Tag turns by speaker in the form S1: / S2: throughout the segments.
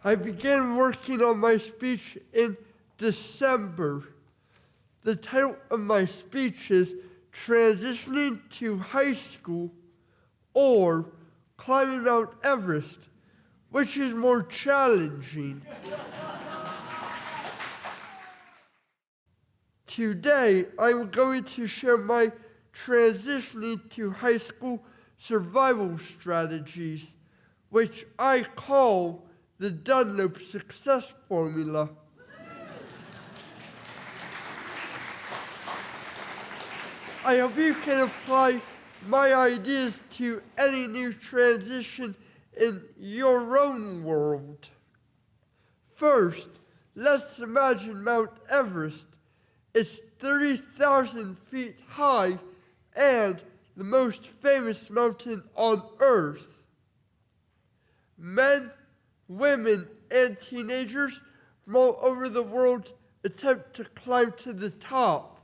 S1: I began working on my speech in December. The title of my speech is Transitioning to High School or Climbing Mount Everest, which is more challenging. Today, I'm going to share my transitioning to high school survival strategies, which I call the Dunlop Success Formula. I hope you can apply my ideas to any new transition in your own world. First, let's imagine Mount Everest. It's 30,000 feet high and the most famous mountain on Earth. Men, women, and teenagers from all over the world attempt to climb to the top.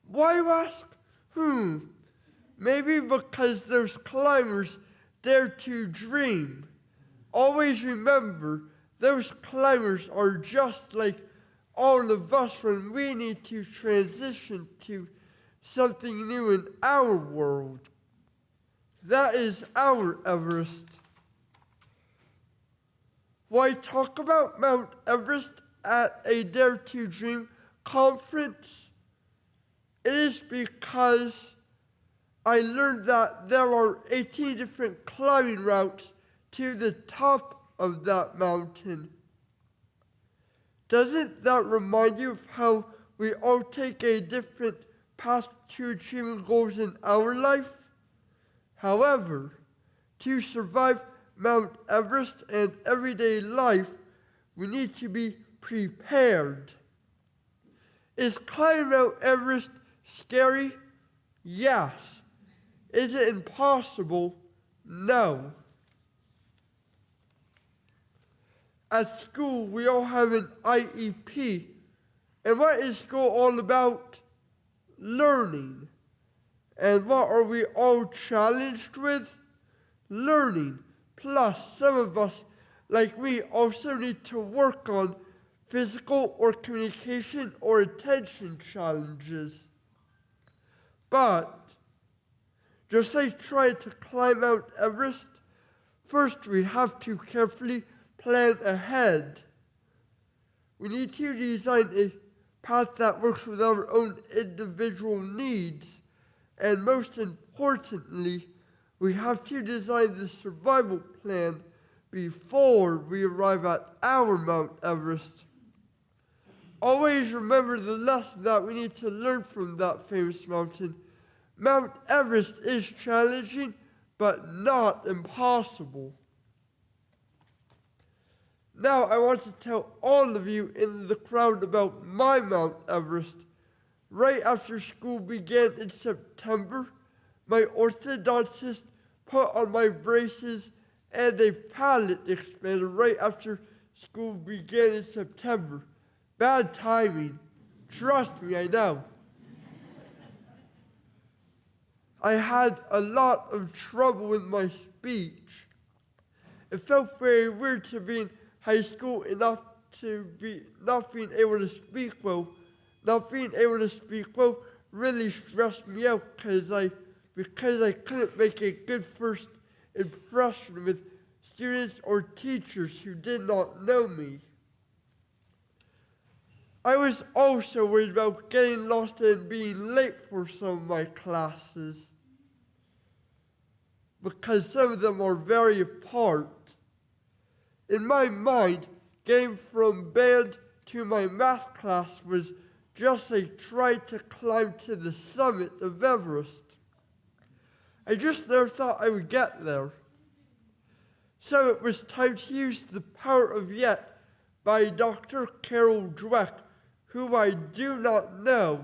S1: Why, you ask? Maybe because those climbers dare to dream. Always remember, those climbers are just like all of us when we need to transition to something new in our world. That is our Everest. Why talk about Mount Everest at a Dare to Dream conference? It is because I learned that there are 18 different climbing routes to the top of that mountain. Doesn't that remind you of how we all take a different path to achieving goals in our life? However, to survive Mount Everest and everyday life, we need to be prepared. Is climbing Mount Everest scary? Yes. Is it impossible? No. At school, we all have an IEP. And what is school all about? Learning. And what are we all challenged with? Learning. Plus, some of us, like me, also need to work on physical or communication or attention challenges. But, just like trying to climb Mount Everest, first we have to carefully plan ahead. We need to design a path that works with our own individual needs. And most importantly, we have to design the survival plan before we arrive at our Mount Everest. Always remember the lesson that we need to learn from that famous mountain. Mount Everest is challenging, but not impossible. Now I want to tell all of you in the crowd about my Mount Everest. Right after school began in September, my orthodontist put on my braces and a palate expander right after school began in September. Bad timing. Trust me, I know. I had a lot of trouble with my speech. It felt very weird to be in high school and not being able to speak well. Not being able to speak well really stressed me out because I couldn't make a good first impression with students or teachers who did not know me. I was also worried about getting lost and being late for some of my classes because some of them are very apart. In my mind, getting from band to my math class was just like trying to climb to the summit of Everest. I just never thought I would get there. So it was time to use The Power of Yet by Dr. Carol Dweck, who I do not know,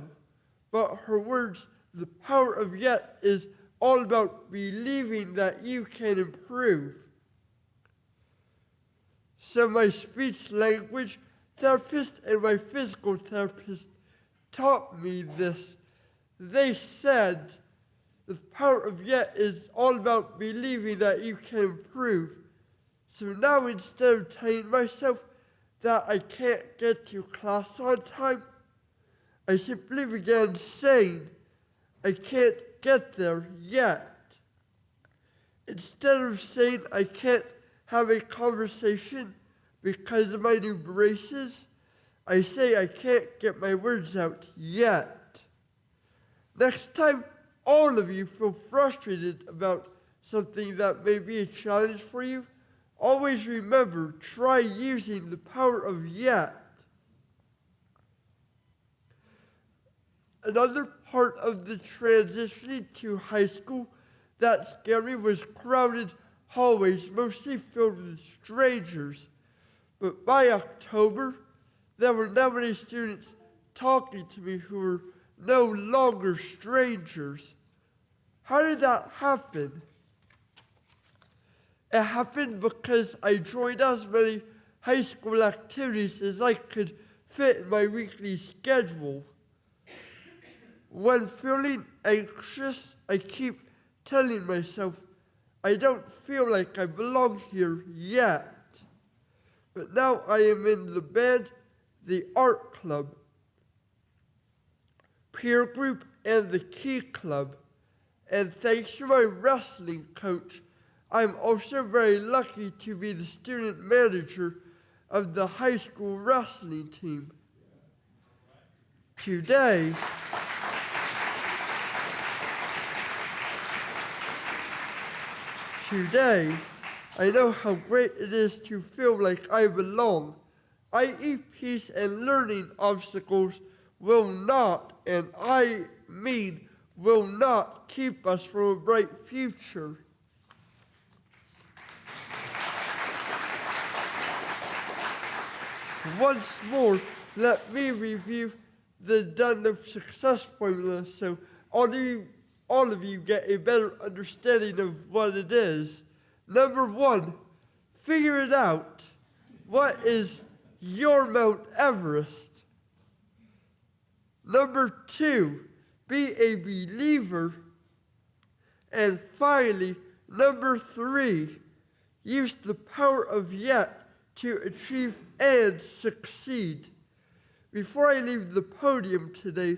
S1: but her words, the power of yet, is all about believing that you can improve. So my speech language therapist and my physical therapist taught me this. They said, the power of yet is all about believing that you can improve. So now instead of telling myself that I can't get to class on time, I simply began saying, I can't get there yet. Instead of saying I can't have a conversation because of my new braces, I say I can't get my words out yet. Next time all of you feel frustrated about something that may be a challenge for you, always remember, try using the power of yet. Another part of the transition to high school that scared me was crowded hallways, mostly filled with strangers. But by October, there were not many students talking to me who were no longer strangers. How did that happen? It happened because I joined as many high school activities as I could fit in my weekly schedule. When feeling anxious, I keep telling myself, I don't feel like I belong here yet. But now I am in the band, the art club, peer group, and the key club. And thanks to my wrestling coach, I'm also very lucky to be the student manager of the high school wrestling team. Today, I know how great it is to feel like I belong. IEPs and learning obstacles will not, and I mean will not, keep us from a bright future. Once more, let me review the Done of Success formula so all of you get a better understanding of what it is. Number one, figure it out. What is your Mount Everest? Number two, be a believer. And finally, number three, use the power of yet to achieve and succeed. Before I leave the podium today,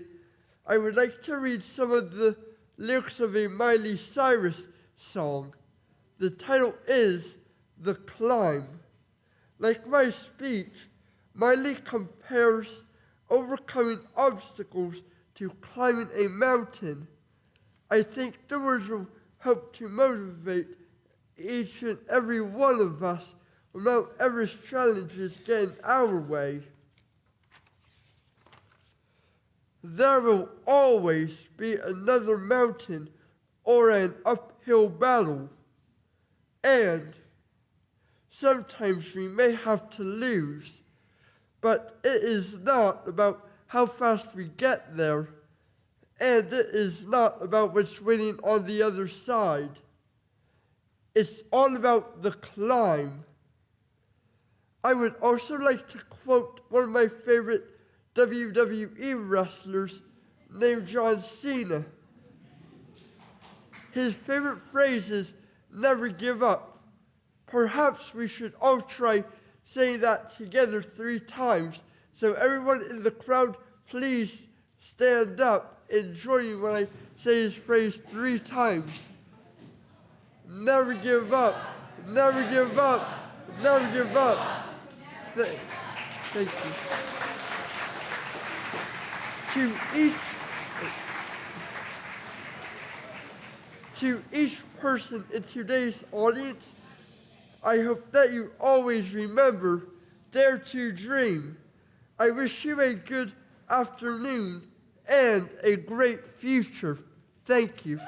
S1: I would like to read some of the lyrics of a Miley Cyrus song. The title is The Climb. Like my speech, Miley compares overcoming obstacles to climbing a mountain. I think the words will help to motivate each and every one of us when Mount Everest challenges get in our way. There will always be another mountain or an uphill battle. And sometimes we may have to lose, but it is not about how fast we get there, and it is not about what's waiting on the other side. It's all about the climb. I would also like to quote one of my favorite WWE wrestlers named John Cena. His favorite phrase is, never give up. Perhaps we should all try saying that together 3 times. So everyone in the crowd, please stand up and join me when I say his phrase 3 times. Never give up, never give up, never give up. Thank you. To each person in today's audience, I hope that you always remember, dare to dream. I wish you a good afternoon and a great future. Thank you.